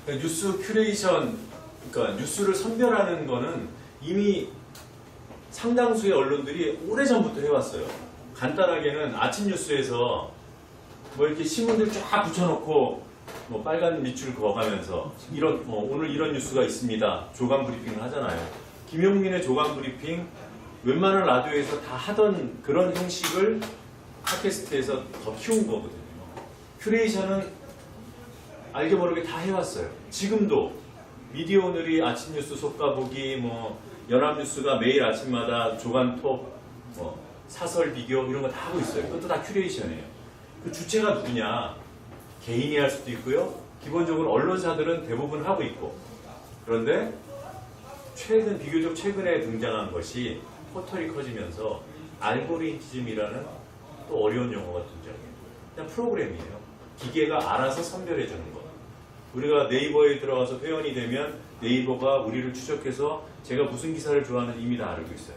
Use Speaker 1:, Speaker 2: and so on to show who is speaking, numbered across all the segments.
Speaker 1: 그러니까 뉴스 큐레이션, 그러니까 뉴스를 선별하는 거는 이미 상당수의 언론들이 오래전부터 해왔어요. 간단하게는 아침 뉴스에서 뭐 이렇게 신문들 쫙 붙여놓고 뭐 빨간 밑줄 그어가면서 오늘 이런 뉴스가 있습니다. 조간 브리핑을 하잖아요. 김용민의 조간 브리핑 웬만한 라디오에서 다 하던 그런 형식을 팟캐스트에서 더 키운 거거든요. 큐레이션은 알게 모르게 다 해왔어요. 지금도 미디어 오늘이 아침 뉴스 속가보기, 뭐 연합뉴스가 매일 아침마다 조간톱, 뭐 사설 비교 이런 거 다 하고 있어요. 그것도 다 큐레이션이에요. 그 주체가 누구냐? 개인이 할 수도 있고요. 기본적으로 언론사들은 대부분 하고 있고. 그런데 비교적 최근에 등장한 것이 포털이 커지면서 알고리즘이라는 또 어려운 용어가 등장해요. 그냥 프로그램이에요. 기계가 알아서 선별해주는 거. 우리가 네이버에 들어가서 회원이 되면 네이버가 우리를 추적해서 제가 무슨 기사를 좋아하는지 이미 다 알고 있어요.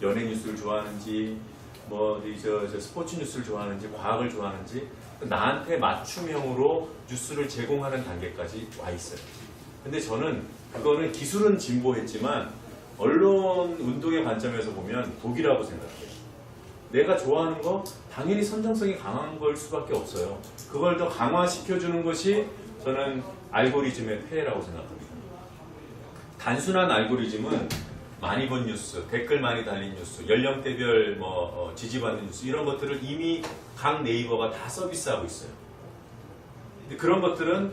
Speaker 1: 연예 뉴스를 좋아하는지, 스포츠 뉴스를 좋아하는지, 과학을 좋아하는지 나한테 맞춤형으로 뉴스를 제공하는 단계까지 와 있어요. 근데 저는 그거는 기술은 진보했지만 언론 운동의 관점에서 보면 독이라고 생각해요. 내가 좋아하는 거 당연히 선정성이 강한 걸 수밖에 없어요. 그걸 더 강화시켜주는 것이 저는 알고리즘의 폐해라고 생각합니다. 단순한 알고리즘은 많이 본 뉴스, 댓글 많이 달린 뉴스, 연령대별 지지받는 뉴스 이런 것들을 이미 각 네이버가 다 서비스하고 있어요. 근데 그런 것들은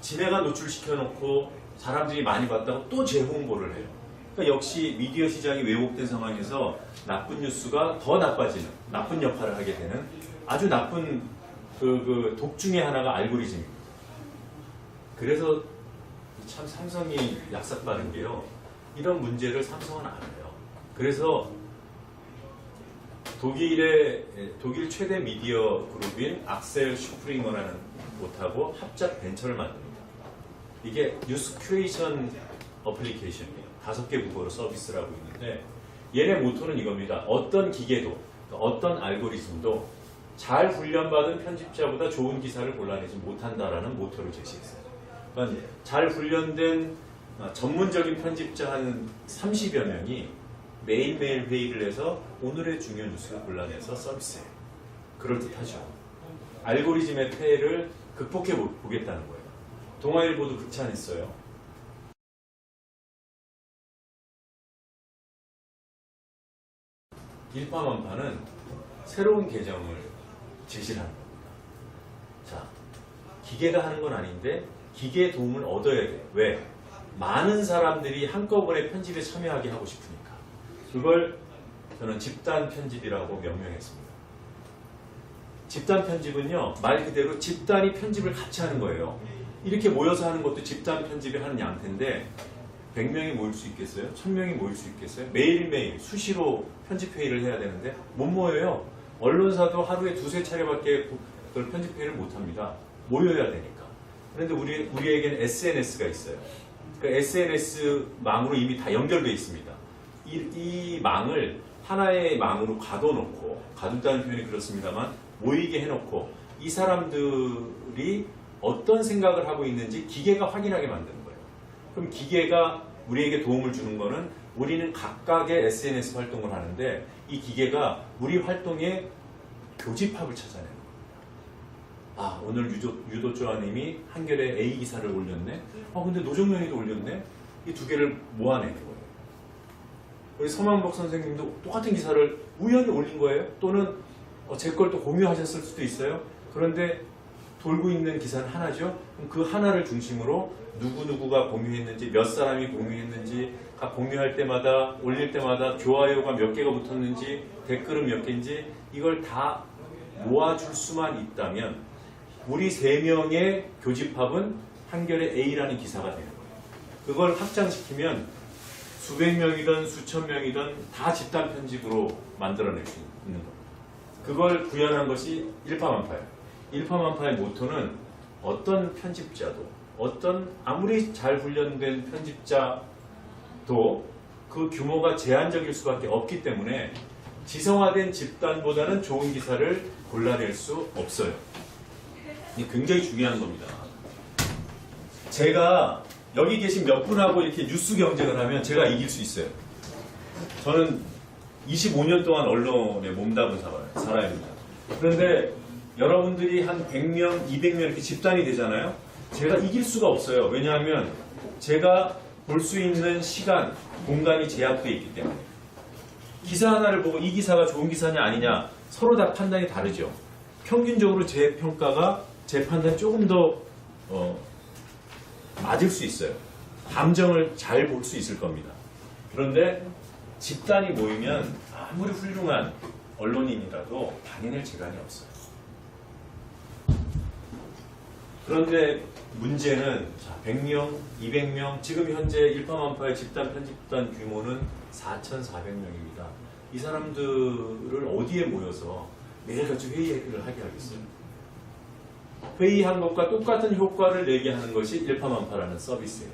Speaker 1: 지네가 노출시켜놓고 사람들이 많이 봤다고 또 재홍보를 해요. 그러니까 역시 미디어 시장이 왜곡된 상황에서 나쁜 뉴스가 더 나빠지는, 나쁜 역할을 하게 되는 아주 나쁜 독 중에 하나가 알고리즘입니다. 그래서 참 삼성이 약삭빠른 게요. 이런 문제를 삼성은 알아요. 그래서 독일 최대 미디어 그룹인 악셀 슈프링어라는 곳하고 합작 벤처를 만듭니다. 이게 뉴스 큐레이션 어플리케이션이에요. 5개 국어로 서비스를 하고 있는데 얘네 모토는 이겁니다. 어떤 기계도 어떤 알고리즘도 잘 훈련받은 편집자보다 좋은 기사를 골라내지 못한다라는 모토를 제시했어요. 그러니까 잘 훈련된 전문적인 편집자 한 30여 명이 매일매일 회의를 해서 오늘의 중요한 뉴스를 골라내서 서비스해요. 그럴듯하죠. 알고리즘의 폐해를 극복해 보겠다는 거예요. 동아일보도 극찬했어요. 일파만파는 새로운 계정을 제시를 하는 겁니다. 자, 기계가 하는 건 아닌데 기계의 도움을 얻어야 돼요. 왜? 많은 사람들이 한꺼번에 편집에 참여하게 하고 싶으니까. 그걸 저는 집단 편집이라고 명명했습니다. 집단 편집은요, 말 그대로 집단이 편집을 같이 하는 거예요. 이렇게 모여서 하는 것도 집단 편집이 하는 양태인데 100명이 모일 수 있겠어요? 1000명이 모일 수 있겠어요? 매일매일 수시로 편집회의를 해야 되는데 못 모여요. 언론사도 하루에 2~3차례밖에 그걸 편집회의를 못합니다. 모여야 되니까. 그런데 우리에게는 SNS가 있어요. 그 SNS 망으로 이미 다 연결되어 있습니다. 이 망을 하나의 망으로 가둔다는 표현이 그렇습니다만 모이게 해놓고 이 사람들이 어떤 생각을 하고 있는지 기계가 확인하게 만드는 거예요. 그럼 기계가 우리에게 도움을 주는 거는 우리는 각각의 SNS 활동을 하는데 이 기계가 우리 활동에 교집합을 찾아내는 거예요. 아, 오늘 유도조아님이 한겨레 A 기사를 올렸네. 근데 노정면이도 올렸네. 이 두 개를 모아내는 거예요. 우리 서만복 선생님도 똑같은 기사를 우연히 올린 거예요. 또는 제 걸 또 공유하셨을 수도 있어요. 그런데 돌고 있는 기사는 하나죠. 그럼 그 하나를 중심으로 누구누구가 공유했는지, 몇 사람이 공유했는지, 각 공유할 때마다, 올릴 때마다 좋아요가 몇 개가 붙었는지, 댓글은 몇 개인지 이걸 다 모아줄 수만 있다면 우리 3명의 교집합은 한겨레 A라는 기사가 되는 거예요. 그걸 확장시키면 수백 명이든 수천 명이든 다 집단 편집으로 만들어낼 수 있는 겁니다. 그걸 구현한 것이 일파만파예요. 일파만파의 모토는 어떤 편집자도 아무리 잘 훈련된 편집자도 그 규모가 제한적일 수밖에 없기 때문에 지성화된 집단보다는 좋은 기사를 골라낼 수 없어요. 이게 굉장히 중요한 겁니다. 제가 여기 계신 몇 분하고 이렇게 뉴스 경쟁을 하면 제가 이길 수 있어요. 저는 25년 동안 언론에 몸담은 사람입니다. 그런데 여러분들이 한 100명, 200명 이렇게 집단이 되잖아요. 제가 이길 수가 없어요. 왜냐하면 제가 볼 수 있는 시간, 공간이 제약되어 있기 때문에. 기사 하나를 보고 이 기사가 좋은 기사냐 아니냐 서로 다 판단이 다르죠. 평균적으로 제 평가가 제 판단이 조금 더 맞을 수 있어요. 감정을 잘 볼 수 있을 겁니다. 그런데 집단이 모이면 아무리 훌륭한 언론인이라도 당해낼 재간이 없어요. 그런데 문제는 100명, 200명, 지금 현재 일파만파의 집단 편집단 규모는 4,400명입니다. 이 사람들을 어디에 모여서 매일같이 회의를 하게 하겠어요? 회의한 것과 똑같은 효과를 내게 하는 것이 일파만파라는 서비스예요.